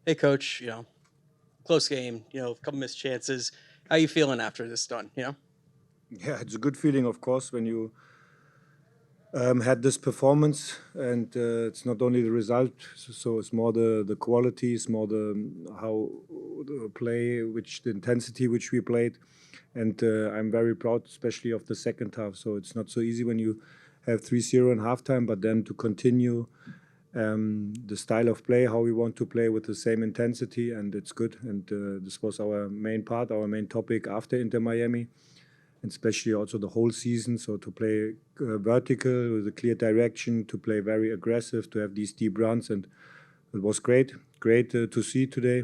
Hey, coach. Close game. A couple missed chances. How you feeling after this done? Yeah, it's a good feeling, of course, when you had this performance, and it's not only the result, so it's more the quality, it's more the how the play, which the intensity which we played, and I'm very proud, especially of the second half. So it's not so easy when you have 3-0 in halftime, but then to continue the style of play, how we want to play with the same intensity, and it's good. And this was our main part, our main topic after Inter Miami, and especially also the whole season. So to play vertical with a clear direction, to play very aggressive, to have these deep runs, and it was great to see today.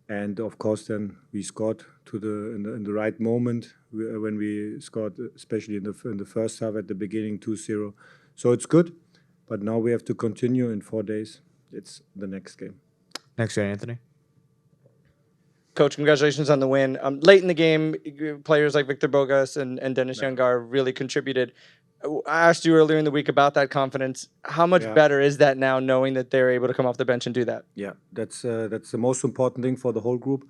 And of course, then we scored in the right moment when we scored, especially in the first half at the beginning, 2-0. So it's good, but now we have to continue in 4 days. It's the next game. Next to Anthony. Coach, congratulations on the win. Late in the game, players like Victor Bogas and Dennis Youngar really contributed. I asked you earlier in the week about that confidence. How much better is that now, knowing that they're able to come off the bench and do that? Yeah, that's the most important thing for the whole group.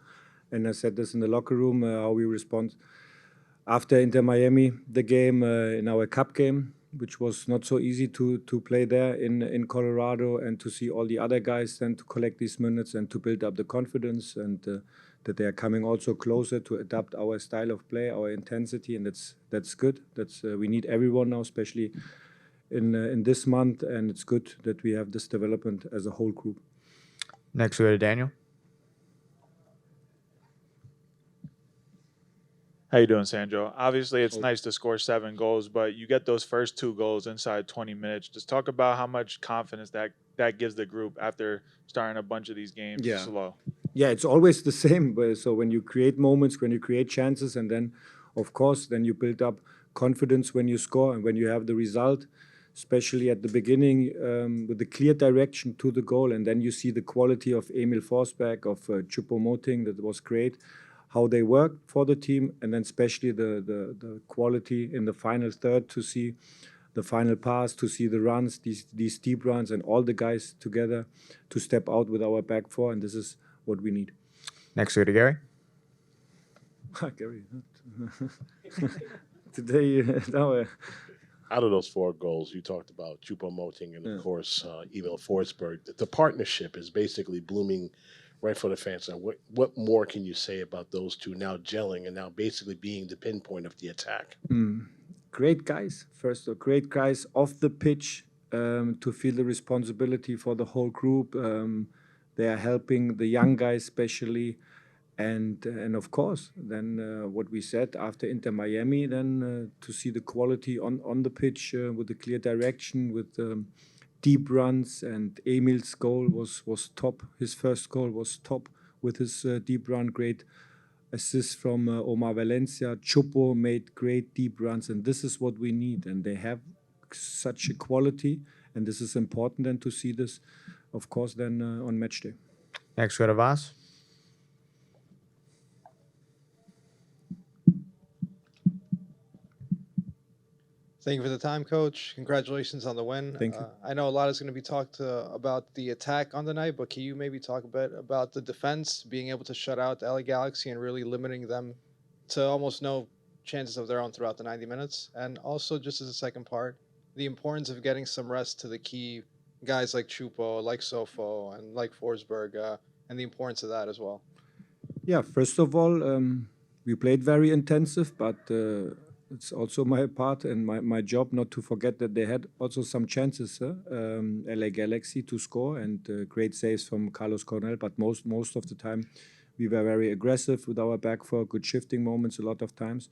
And I said this in the locker room, how we respond after Inter Miami, the game in our cup game, which was not so easy to play there in Colorado, and to see all the other guys then to collect these minutes and to build up the confidence, and that they are coming also closer to adapt our style of play, our intensity, and that's good. That's we need everyone now, especially in this month, and it's good that we have this development as a whole group. Next we go to Daniel. How you doing, Sandro? Obviously, it's nice to score 7 goals, but you get those first 2 goals inside 20 minutes. Just talk about how much confidence that gives the group after starting a bunch of these games slow. Yeah, it's always the same. So when you create moments, when you create chances, and then, of course, then you build up confidence when you score and when you have the result, especially at the beginning with the clear direction to the goal, and then you see the quality of Emil Forsberg, of Choupo-Moting, that was great, how they worked for the team, and then especially the quality in the final third, to see the final pass, to see the runs, these deep runs, and all the guys together to step out with our back four, and this is what we need. Next we go to Gary. Gary. Today, now, out of those 4 goals, you talked about Choupo-Moting and, of course, Emil Forsberg. The partnership is basically blooming right for the fans. Now, what more can you say about those two now gelling and now basically being the pinpoint of the attack? Great guys. First, great guys off the pitch to feel the responsibility for the whole group. They are helping the young guys especially. And of course, then what we said after Inter Miami, then to see the quality on the pitch with the clear direction, with deep runs, and Emil's goal was top. His first goal was top with his deep run. Great assist from Omar Valencia. Choupo made great deep runs, and this is what we need. And they have such a quality, and this is important then to see this, of course, then on match day. Next we go to Vas. Thank you for the time, Coach. Congratulations on the win. Thank you. I know a lot is going to be talked about the attack on the night, but can you maybe talk a bit about the defense, being able to shut out the LA Galaxy and really limiting them to almost no chances of their own throughout the 90 minutes? And also, just as a second part, the importance of getting some rest to the key guys like Choupo, like Sofo, and like Forsberg, and the importance of that as well. Yeah, first of all, we played very intensive, but it's also my part and my job not to forget that they had also some chances, LA Galaxy, to score, and great saves from Carlos Cornell. But most of the time, we were very aggressive with our back four, good shifting moments a lot of times.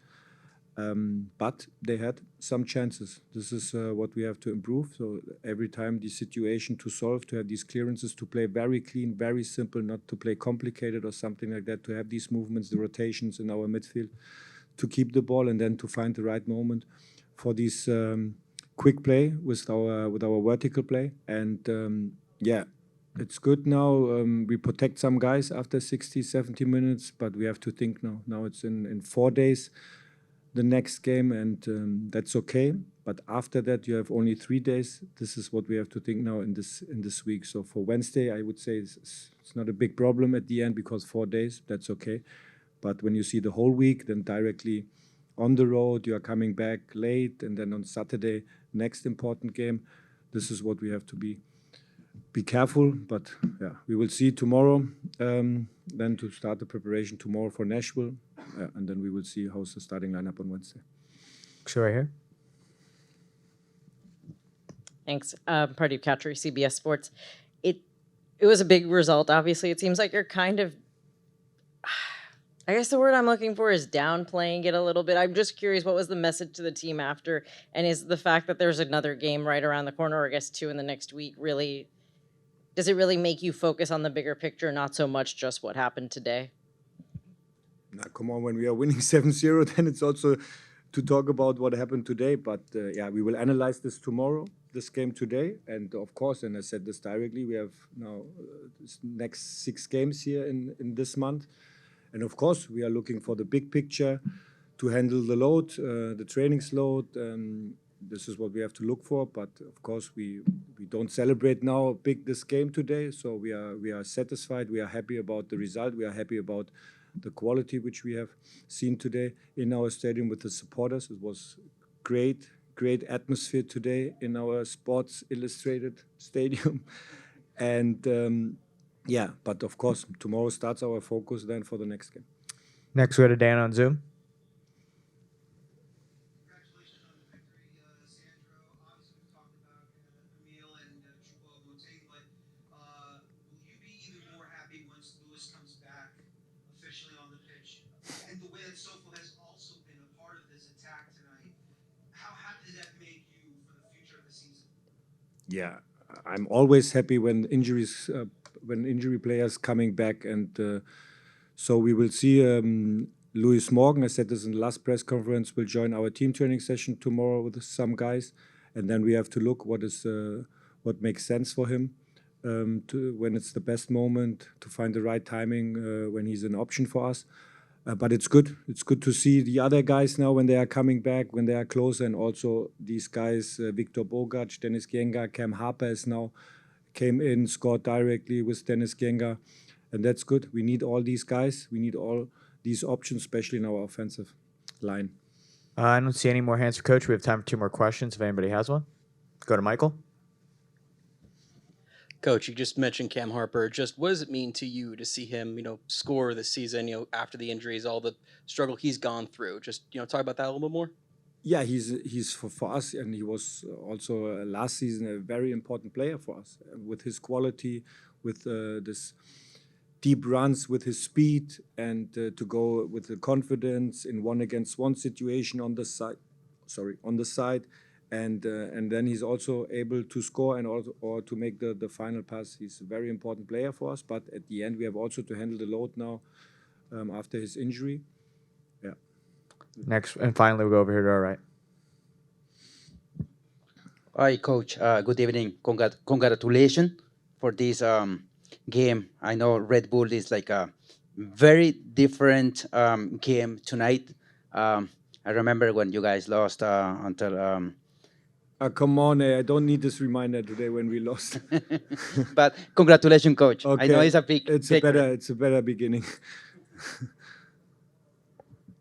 But they had some chances. This is what we have to improve. So every time the situation to solve, to have these clearances, to play very clean, very simple, not to play complicated or something like that, to have these movements, the rotations in our midfield, to keep the ball, and then to find the right moment for this quick play with our vertical play. And yeah, it's good now. We protect some guys after 60, 70 minutes, but we have to think now. Now it's in 4 days. the next game, and that's okay. But after that, you have only 3 days. This is what we have to think now in this week. So for Wednesday, I would say it's not a big problem at the end because 4 days, that's okay. But when you see the whole week, then directly on the road, you are coming back late, and then on Saturday, next important game. This is what we have to be careful. But yeah, we will see tomorrow. Then to start the preparation tomorrow for Nashville, and then we will see how's the starting lineup on Wednesday. Sure, right here. Thanks. Pardeep Katri, CBS Sports. It was a big result, obviously. It seems like you're kind of, I guess the word I'm looking for is downplaying it a little bit. I'm just curious, what was the message to the team after? And is the fact that there's another game right around the corner, or I guess 2 in the next week, really, does it really make you focus on the bigger picture, not so much just what happened today? Now, come on, when we are winning 7-0, then it's also to talk about what happened today. But yeah, we will analyze this tomorrow, this game today. And of course, and I said this directly, we have now next 6 games here in this month. And of course, we are looking for the big picture to handle the load, the trainings load. This is what we have to look for. But of course, we don't celebrate now big this game today. So we are satisfied. We are happy about the result. We are happy about the quality which we have seen today in our stadium with the supporters. It was great atmosphere today in our Sports Illustrated stadium. And yeah, but of course, tomorrow starts our focus then for the next game. Next, we go to Dan on Zoom. Congratulations on the victory, Sandro. Obviously, we've talked about Emil and Choupo-Moting, but will you be even more happy once Lewis comes back officially on the pitch? And the way that Sofo has also been a part of this attack tonight, how happy does that make you for the future of the season? Yeah, I'm always happy when injury players coming back, and so we will see Louis Morgan, I said this in the last press conference, will join our team training session tomorrow with some guys, and then we have to look what makes sense for him when it's the best moment to find the right timing when he's an option for us. But it's good. It's good to see the other guys now when they are coming back, when they are closer, and also these guys, Victor Bogac, Dennis Gyenga, Cam Harper is now came in, scored directly with Dennis Gyenga, and that's good. We need all these guys. We need all these options, especially in our offensive line. I don't see any more hands for Coach. We have time for 2 more questions if anybody has one. Go to Michael. Coach, you just mentioned Cam Harper. Just what does it mean to you to see him, score this season, after the injuries, all the struggle he's gone through? Just, talk about that a little bit more. Yeah, he's for us, and he was also last season a very important player for us with his quality, with this deep runs, with his speed, and to go with the confidence in 1-against-1 situation on the side, and then he's also able to score and or to make the final pass. He's a very important player for us, but at the end we have also to handle the load now after his injury. Yeah. Next, and finally, we'll go over here to our right. Hi, Coach. Good evening. Congratulations for this game. I know Red Bull is like a very different game tonight. I remember when you guys lost until. Come on, I don't need this reminder today when we lost. But congratulations, Coach. Okay. I know it's a big. It's a better beginning.